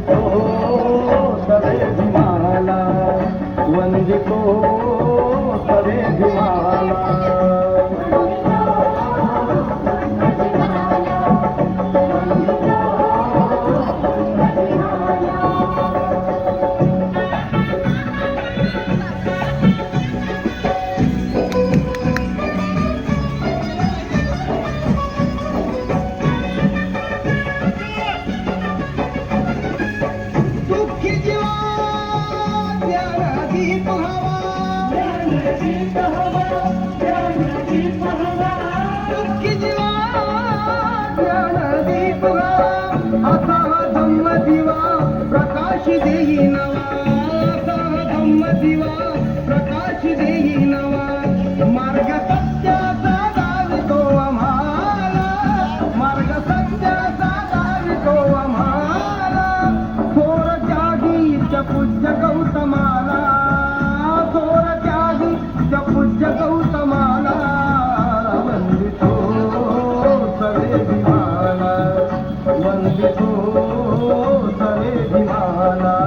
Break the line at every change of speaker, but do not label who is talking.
वंदितो तवे भीमाला, वंदितो तवे भीमाला. प्रकाश देई नवा, धम्म दिवा प्रकाश देई नवा. मार्ग सत्याचा दावितो आम्हाला, मार्ग सत्याचा दावितो आम्हाला. थोर त्यागीच्या पूज्य गौतमाला, थोर त्यागीच्या पूज्य गौतमाला. वंदितो सवे भीमाला, वंदितो सवे भीमाला.